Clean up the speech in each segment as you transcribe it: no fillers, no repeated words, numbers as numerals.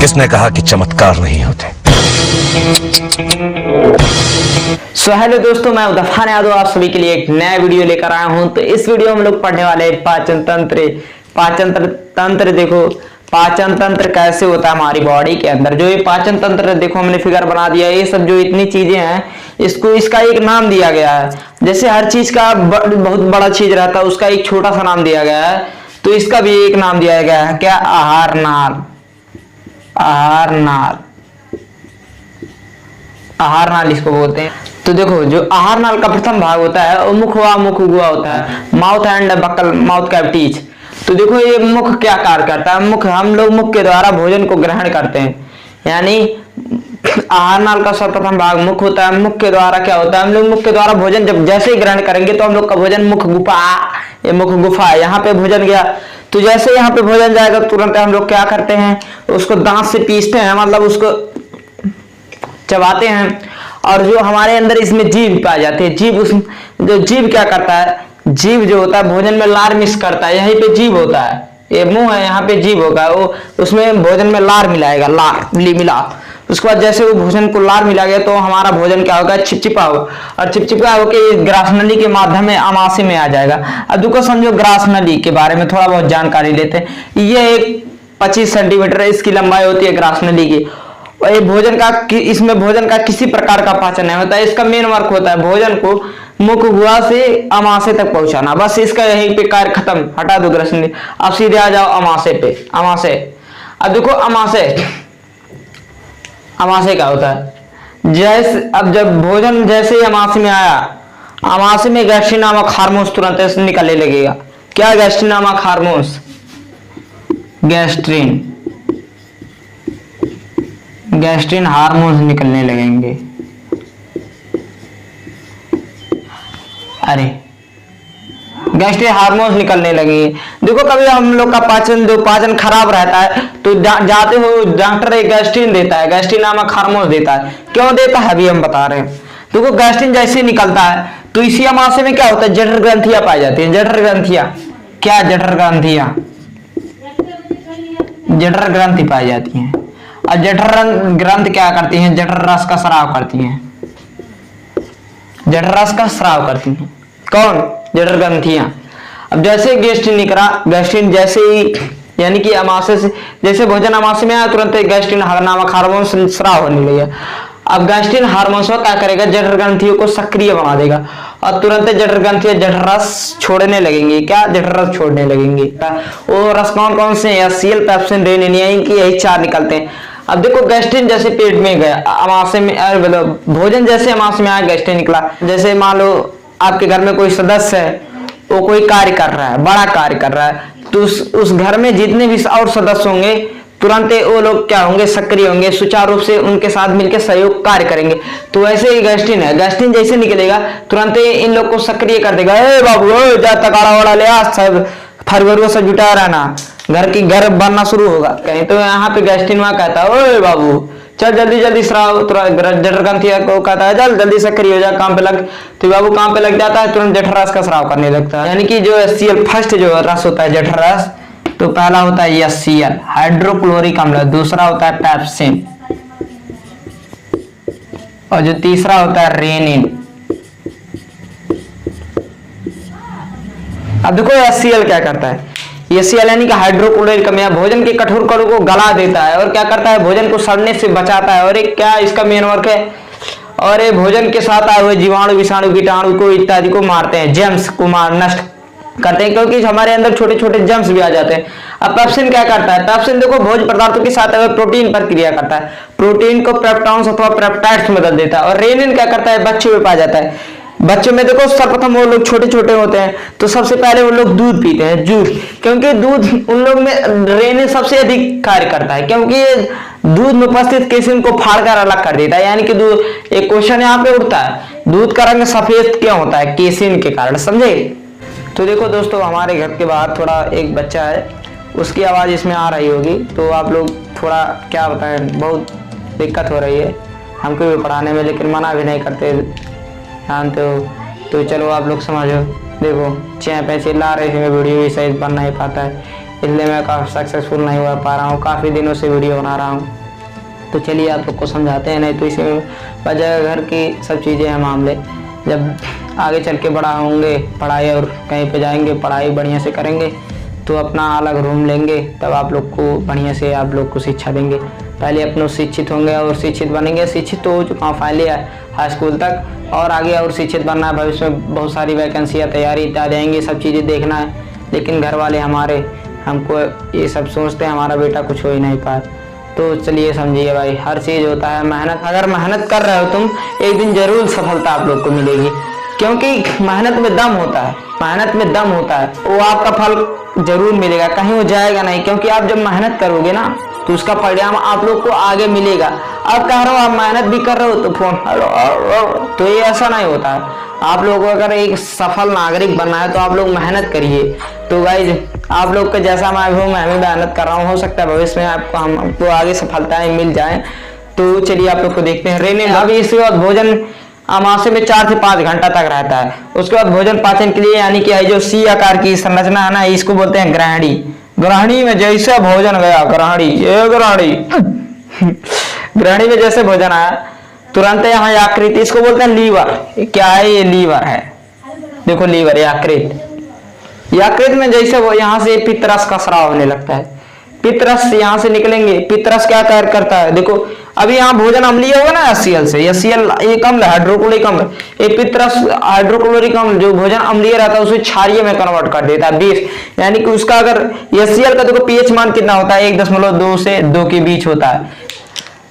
किसने कहा कि चमत्कार नहीं होते। हेलो दोस्तों, मैं उदफान यादव आप सभी के लिए एक नया वीडियो लेकर आया हूं। तो इस वीडियो में हम लोग पढ़ने वाले हैं पाचन तंत्र। देखो पाचन तंत्र कैसे होता है हमारी बॉडी के अंदर। जो ये पाचन तंत्र देखो हमने फिगर बना दिया। ये सब जो इतनी चीजें हैं इसका एक नाम दिया गया है। जैसे हर चीज का बहुत बड़ा चीज रहता है उसका एक छोटा सा नाम दिया गया है, तो इसका भी एक नाम दिया गया है। क्या? आहार नाल। आहार नाल इसको बोलते हैं। तो देखो जो आहार नाल का प्रथम भाग होता है वो मुख गुहा होता है, mouth and buckle, mouth cavities. तो देखो ये मुख क्या कार्य करता है। मुख, हम लोग मुख के द्वारा भोजन को ग्रहण करते हैं, यानी आहार नाल का सर्वप्रथम भाग मुख होता है। मुख के द्वारा क्या होता है, हम लोग मुख के द्वारा भोजन जब जैसे ही ग्रहण करेंगे तो हम लोग का भोजन मुख गुफा यहाँ पे भोजन गया। तो जैसे यहाँ पे भोजन जाएगा तुरंत हम लोग क्या करते हैं, उसको दांत से पीसते हैं, मतलब उसको चबाते हैं। और जो हमारे अंदर इसमें जीभ पाए जाते हैं, जो जीभ क्या करता है, जीभ जो होता है भोजन में लार मिक्स करता है। यहीं पे जीभ होता है, ये मुंह है, यहाँ पे जीभ होगा, वो उसमें भोजन में लार मिलाएगा, मिला। उसके बाद जैसे वो भोजन को लार मिला गया तो हमारा भोजन क्या होगा, चिपचिपा होगा, और चिपचिपा होकर ग्रास नली के माध्यम में अमाशय में आ जाएगा। अब देखो समझो ग्रास नली के बारे में थोड़ा बहुत जानकारी लेते हैं। ये एक 25 सेंटीमीटर इसकी लंबाई होती है ग्रास नली की। और ये इसमें भोजन का किसी प्रकार का पाचन नहीं होता है। इसका मेन वर्क होता है भोजन को मुख गुहा से अमाशय तक पहुंचाना, बस इसका यही पे कार्य खत्म। हटा दो ग्रास नली, अब सीधे आ जाओ अमाशय पे। अब देखो अमाशय क्या होता है। अब जब भोजन जैसे ही अमाशय में आया, अमाशय में गैस्ट्रिन नामक हार्मोन्स तुरंत निकलने लगेगा। क्या? गैस्ट्रिन नामक हार्मोन्स, गैस्ट्रिन हार्मोन्स निकलने लगेंगे। गैस्ट्रिन हार्मोन्स निकलने लगेंगे। देखो कभी हम लोग का पाचन खराब रहता है तो जाते हो डॉक्टर एक गैस्ट्रिन देता है, गैस्ट्रिन नामक हार्मोन देता है। क्यों देता है अभी हम बता रहे हैं। देखो गैस्ट्रिन जैसे निकलता है तो इसी अमाशय में क्या होता है, जठर ग्रंथियां पाई जाती है। जठर ग्रंथि पाई जाती है। और जठर ग्रंथि क्या करती हैं, जठर रस का स्राव करती हैं। कौन? जठर ग्रंथियां। अब जैसे गैस्ट्रिन निकला, गैस्ट्रिन जैसे ही यानी कि अमाशय से जैसे भोजन अमाशय में आया तुरंत गैस्ट्रिन नामक हार्मोन स्राव होने लगे। अब गैस्ट्रिन हार्मोन क्या करेगा, जठर ग्रंथियों को सक्रिय बना देगा और तुरंत जठर ग्रंथियां जठर रस छोड़ने लगेंगी। क्या? जठर रस छोड़ने लगेंगी। वो रस कौन से हैं? HCl, पेप्सिन, रेनिन, यही 4 निकलते हैं। अब देखो गैस्ट्रिन जैसे पेट में गया, अमाशय में मतलब भोजन जैसे अमाशय में आया, गैस्ट्रिन निकला। जैसे मान लो आपके घर में कोई सदस्य है, वो कोई कार्य कर रहा है, बड़ा कार्य कर रहा है, तो उस घर में जितने भी और सदस्य होंगे तुरंत वो लोग क्या होंगे, सक्रिय होंगे, सुचारू रूप से उनके साथ मिलकर सहयोग कार्य करेंगे। तो वैसे ही गैस्ट्रिन है, गैस्ट्रिन जैसे निकलेगा तुरंत इन लोग को सक्रिय कर देगा। ए बाबू जा तगाड़ा वाला ले आ, सब फरवरी से जुटा रहना, घर बनना शुरू होगा कहीं। तो यहाँ पे गैस्ट्रिन वहां कहता है, ओए बाबू चल जल्दी स्राव। जठर ग्रंथिया को कहता है चल जल्दी सक्रिय हो जा, काम पे लग। तो बाबू काम पे लग जाता है, तुरंत जठर रस का स्राव करने लगता है। यानी कि जो HCl फर्स्ट जो रस होता है जठर रस, तो पहला होता है HCl हाइड्रोक्लोरिक अम्ल, दूसरा होता है पेप्सिन, और जो तीसरा होता है रेनिन। अब देखो HCl क्या करता है, HCl यानी कि हाइड्रोक्लोरिक अम्ल भोजन के कठोर कणों को गला देता है और क्या करता है, भोजन को सड़ने से बचाता है। और एक क्या इसका मेन वर्क है, और ये भोजन के साथ आए हुए जीवाणु, विषाणु, कीटाणु को इत्यादि को मारते हैं, जेम्स को नष्ट करते हैं, क्योंकि हमारे अंदर छोटे छोटे जम्स भी आ जाते हैं। अब पेप्सिन क्या करता है, पेप्सिन देखो भोज्य पदार्थों के साथ अगर प्रोटीन पर क्रिया करता है, प्रोटीन को पेप्टॉन्स अथवा पेप्टाइड्स में बदल देता है। और रेनिन क्या करता है, बच्चों में पाया जाता है। बच्चों में देखो सर्वप्रथम वो लोग छोटे छोटे होते हैं तो सबसे पहले वो लोग दूध पीते हैं, जूस, क्योंकि दूध उन लोग में रेनिन सबसे अधिक कार्य करता है, क्योंकि दूध में उपस्थित केसिन को फाड़कर अलग कर देता है। यानी कि दूध, एक क्वेश्चन यहाँ पे उठता है, दूध का रंग सफेद क्यों होता है, केसिन के कारण, समझे। तो देखो दोस्तों हमारे घर के बाहर थोड़ा एक बच्चा है, उसकी आवाज इसमें आ रही होगी, तो आप लोग थोड़ा क्या बताएं, बहुत दिक्कत हो रही है हमको भी पढ़ाने में, लेकिन मना भी नहीं करते, जानते हो। तो चलो आप लोग समझो, देखो चैं पैसे ला रहे थे, वीडियो भी सही बन नहीं पाता है, इसलिए मैं काफ़ी सक्सेसफुल नहीं हो पा रहा हूँ, काफ़ी दिनों से वीडियो बना रहा हूँ। तो चलिए आप लोग को समझाते हैं, नहीं तो इसी में वजह घर की सब चीज़ें हैं मामले। जब आगे चल के बड़ा होंगे, पढ़ाई और कहीं पे जाएंगे, पढ़ाई बढ़िया से करेंगे तो अपना अलग रूम लेंगे, तब आप लोग को बढ़िया से आप लोग को शिक्षा देंगे। पहले अपनों शिक्षित होंगे और शिक्षित बनेंगे। शिक्षित तो हो चुका हूँ फाइनली हाई स्कूल तक, और आगे और शिक्षित बनना है। भविष्य में बहुत सारी वैकेंसियाँ तैयारी इत्यादि आएंगी, सब चीज़ें देखना है। लेकिन घर वाले हमारे हमको ये सब सोचते हैं हमारा बेटा कुछ हो ही नहीं पाए। तो चलिए समझिए भाई, हर चीज़ होता है मेहनत। अगर मेहनत कर रहे हो तुम, एक दिन जरूर सफलता आप लोग को मिलेगी, क्योंकि मेहनत में दम होता है, मेहनत में दम होता है। वो आपका फल जरूर मिलेगा, कहीं वो जाएगा नहीं। क्योंकि आप जब मेहनत करोगे ना तो उसका परिणाम आप लोग को आगे मिलेगा। अब कह रहे हो आप मेहनत भी कर रहे हो तो फोन तो ये ऐसा नहीं होता है। आप लोगों को अगर एक सफल नागरिक बनना है तो आप लोग मेहनत करिए। तो गाइज आप लोग का जैसा मैं हूँ, मैं भी मेहनत कर रहा हूँ, हो सकता है भविष्य में आपको हमको आगे सफलताएं मिल जाए। तो चलिए आप लोग को देखते हैं। रेने अभी इसके बाद भोजन अमाशय में 4 से 5 घंटा तक रहता है। उसके बाद भोजन पाचन के लिए, यानी कि जो सी आकार की संरचना है ना, इसको बोलते हैं ग्रहणी। ग्रहणी में जैसे भोजन गया, ग्रहणी ये ग्रहणी ग्रहणी में जैसे भोजन आया तुरंत यहाँ आकृति, इसको बोलते हैं लीवर। क्या है ये? लीवर है। देखो लीवर, यकृत में जैसे वो यहाँ से पित्तरस का स्राव होने लगता है। पित्तरस यहाँ से निकलेंगे। पित्तरस क्या कार्य करता है? देखो अभी यहाँ भोजन अम्लीय होगा ना HCl से, HCl एक अम्ल है, हाइड्रोक्लोरिक अम्ल। ये पित्तरस हाइड्रोक्लोरिक अम्ल जो भोजन अम्लीय रहता है उसे क्षारीय में कन्वर्ट कर देता है, बेस। यानी कि उसका अगर HCl का देखो pH मान कितना होता है, 1.2 से 2 के बीच होता है,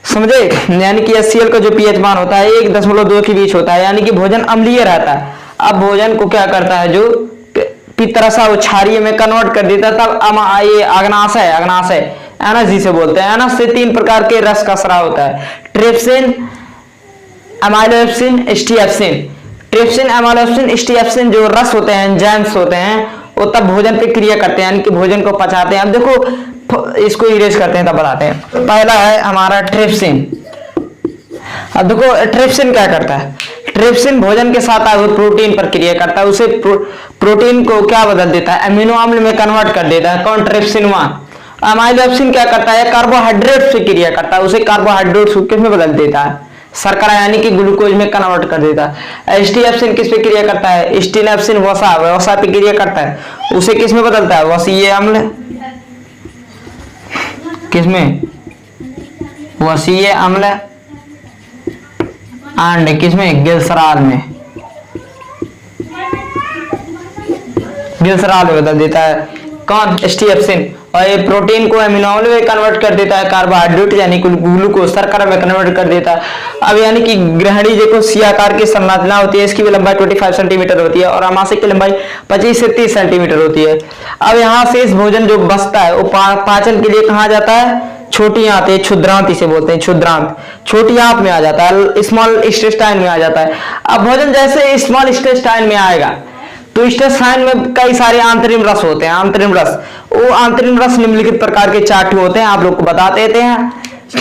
समझे? यानी कि HCl का जो pH मान होता है 1.2 के बीच होता है, यानी कि भोजन अम्लीय रहता है। अब भोजन को क्या करता है, जो पित्तरस वो क्षारीय में कन्वर्ट कर देता है। तब ये अग्नाशय एनस जिसे बोलते हैं। एनस से 3 प्रकार के रस का स्राव होता है, ट्रिप्सिन, एमाइलोपेक्सिन, स्टीएप्सिन। ट्रिप्सिन, एमाइलोपेक्सिन, स्टीएप्सिन जो रस होते हैं, एंजाइम्स होते हैं, वो तब भोजन पे क्रिया करते हैं, यानी कि भोजन को पचाते हैं। अब देखो इसको इरेज करते हैं तब बताते हैं। पहला है हमारा ट्रिप्सिन। अब देखो ट्रिप्सिन क्या करता है? ट्रिप्सिन भोजन के साथ आए हुए प्रोटीन पर क्रिया करता है, उसे प्रोटीन को क्या बदल देता है, अमीनो अम्ल में कन्वर्ट कर देता है। कौन? ट्रिप्सिन 1। अमाइलोपेक्सिन क्या करता है? कार्बोहाइड्रेट से क्रिया करता है, उसे कार्बोहाइड्रेट किस में बदल देता है, शर्करा यानी कि ग्लूकोज में कन्वर्ट कर देता है। स्टीएप्सिन किस पे क्रिया करता है? स्टीनेप्सिन वसा पे क्रिया करता है, उसे किस में बदलता है, वसीय अम्ल। किसमें? वसीय अम्ल। एंड किसमें? ग्लिसरॉल में। ग्लिसरॉल में बदल देता है। कौन? स्टीएप्सिन। और ये प्रोटीन को अमीनो अम्ल में कन्वर्ट कर देता है, कार्बोहाइड्रेट यानी कि ग्लूकोज शर्करा में कन्वर्ट कर देता है। अब यानी कि ग्रहणी देखो सी आकार की संरचना होती है, इसकी भी लंबाई 25 सेंटीमीटर होती है और अमाशय की लंबाई 25 से 30 सेंटीमीटर होती है। अब यहाँ से इस भोजन जो बचता है वो पाचन के लिए कहाँ जाता है? छोटी आंत, क्षुद्रांत इसे बोलते हैं, क्षुद्रांत। छोटी आंत में आ जाता है, स्मॉल इंटेस्टाइन में आ जाता है। अब भोजन जैसे स्मॉल इंटेस्टाइन में आएगा तो इंटेस्टाइन में कई सारे आंतरिक रस होते हैं। आंतरिक रस, वो आंतरिक रस निम्नलिखित प्रकार के 4 होते हैं, आप लोग को बता देते हैं।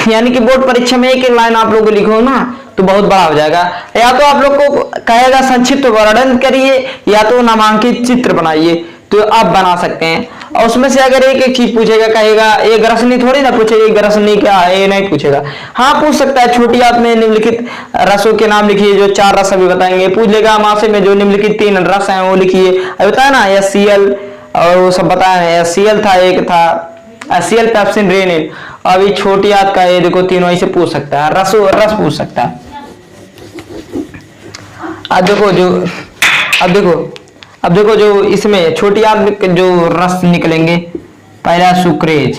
यानी कि बोर्ड परीक्षा में एक लाइन आप लोग को लिखो ना तो बहुत बड़ा हो जाएगा। या तो आप लोग को कहेगा संक्षिप्त वर्णन करिए, या तो नामांकित चित्र बनाइए, तो आप बना सकते हैं। और उसमें से अगर एक चीज पूछेगा, कहेगा ये ग्रसनी थोड़ी ना पूछेगा, ये ग्रसनी क्या है, ये नहीं पूछेगा। हाँ पूछ सकता है, छोटी आंत में निम्नलिखित रसों के नाम लिखिए, जो 4 रस अभी बताएंगे। पूछ लेगा अमाशय में जो निम्नलिखित 3 रस हैं वो लिखिए। अभी बताया ना HCl और वो सब बताया, HCl था, एक था HCl, पेप्सिन, रेनिन। अभी छोटी आंत का ये देखो तीनों ऐसे पूछ सकता है, रस पूछ सकता है। अब देखो जो इसमें छोटी आंत में जो रस निकलेंगे, पहला सुक्रेज।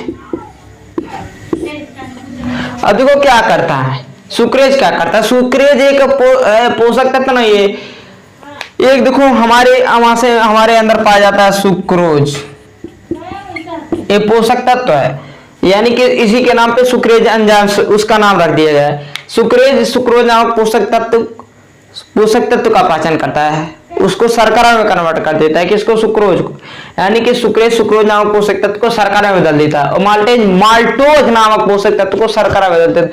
अब देखो क्या करता है सुक्रेज, क्या करता है? सुक्रेज एक पोषक तत्व नहीं है। एक देखो हमारे अमाशय हमारे अंदर पाया जाता है सुक्रोज, ये पोषक तत्व है, यानी कि इसी के नाम पे सुक्रेज एंजाइम उसका नाम रख दिया गया है। सुक्रोज नामक पोषक तत्व का पाचन करता है। उसको शर्करा में कन्वर्ट कर देता है, किसको, सुक्रोज को, यानी कि सुक्रोज नामक पोषक तत्व को शर्करा में बदल देता है। और माल्टोज नामक पोषक तत्व को शर्करा में बदल देता है।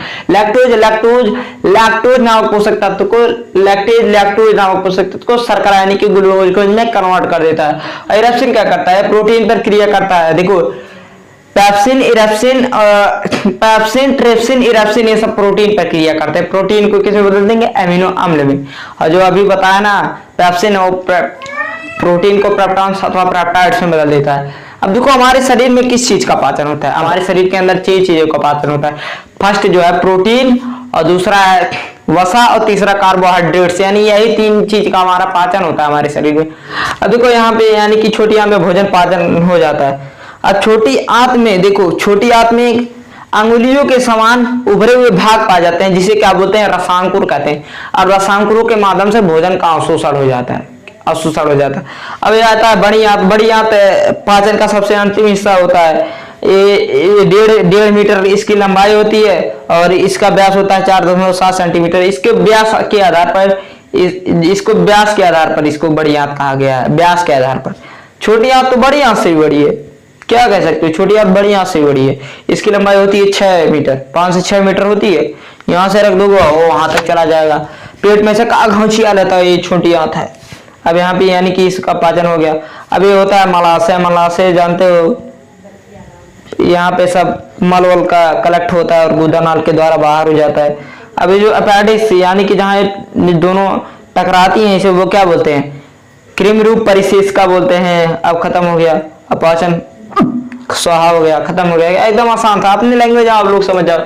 लैक्टोज नामक पोषक तत्व को लैक्टोज नामक पोषक तत्व को शर्करा यानी कि ग्लूकोज में कन्वर्ट कर देता है। इरप्सिन क्या करता है, प्रोटीन पर क्रिया करता है। देखो पैप्सिन, ट्रिप्सिन, इरप्सिन ये सब प्रोटीन पर क्रिया करते हैं। प्रोटीन को किस में बदल देंगे, एमिनो अम्ल में। और जो अभी बताया ना पैप्सिन प्रोटीन को पेप्टाइड्स अथवा पेप्टाइड्स में बदल देता है। अब देखो हमारे शरीर में किस चीज का पाचन होता है, हमारे शरीर के अंदर 6 चीजों का पाचन होता है। फर्स्ट जो है प्रोटीन, और दूसरा है वसा, और तीसरा कार्बोहाइड्रेट्स, यानी यही 3 चीज का हमारा पाचन होता है हमारे शरीर में। अब देखो यहाँ पे यानी कि छोटी आंत में भोजन पाचन हो जाता है। अब छोटी आंत में देखो, छोटी आंत में अंगुलियों के समान उभरे हुए भाग पाए जाते हैं, जिसे क्या बोलते हैं, रसांकुर कहते हैं। और रसांकुरों के माध्यम से भोजन का अवशोषण हो जाता है। अब ये आता है बड़ी आंत। बड़ी आंत पाचन का सबसे अंतिम हिस्सा होता है। ये 1.5 मीटर इसकी लंबाई होती है और इसका व्यास होता है 4.7 सेंटीमीटर। इसके व्यास के आधार पर इसको बड़ी आंत कहा गया है, व्यास के आधार पर। छोटी आंत तो बड़ी आंत से भी बड़ी है, क्या कह सकते हो, छोटी आंत बड़ी आंत से भी बड़ी है। इसकी लंबाई होती है 6 मीटर, 5 से 6 मीटर होती है। यहाँ से रख दोगे वो वहां तक चला जाएगा। पेट में से घौंचिया लेता है, ये छोटी आंत है। अब यहाँ पे यानी कि इसका पाचन हो गया। अब ये होता है मलाशय। मलाशय जानते हो, यहाँ पे सब मल वल का कलेक्ट होता है और गुदा नाल के द्वारा बाहर हो जाता है। अब ये जो अपेंडिक्स यानी कि जहाँ दोनों टकराती हैं, इसे वो क्या बोलते हैं, कृमि रूप परिशेष का बोलते हैं। अब खत्म हो गया, अब पाचन स्वाहा हो गया, खत्म हो गया। एकदम आसान था, अपनी लैंग्वेज आप लोग समझ जाओ।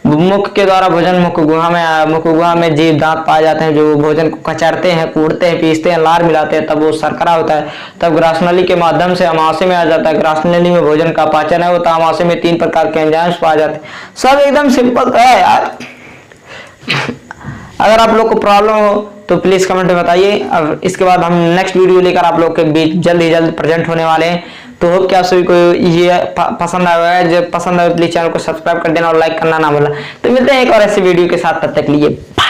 मुख के द्वारा भोजन मुख गुहा में आया। मुख गुहा में जीव दांत पाए जाते हैं जो भोजन को कचरते हैं, कूटते हैं, पीसते हैं, लार मिलाते हैं, तब वो शर्करा होता है। तब ग्रासनली के माध्यम से अमाशय में आ जाता है। ग्रासनली में भोजन का पाचन है होता है। अमाशय में 3 प्रकार के एंजाइम्स पाए जाते हैं। सब एकदम सिंपल तो है यार। अगर आप लोग को प्रॉब्लम हो तो प्लीज कमेंट में बताइए। अब इसके बाद हम नेक्स्ट वीडियो लेकर आप लोग के बीच जल्द ही जल्द प्रेजेंट होने वाले हैं। तो होप कि आप सभी को ये पसंद आया है। जो पसंद आए प्लीज चैनल को सब्सक्राइब कर देना और लाइक करना ना भूलना। तो मिलते हैं एक और ऐसे वीडियो के साथ, तब तक लिए बाय।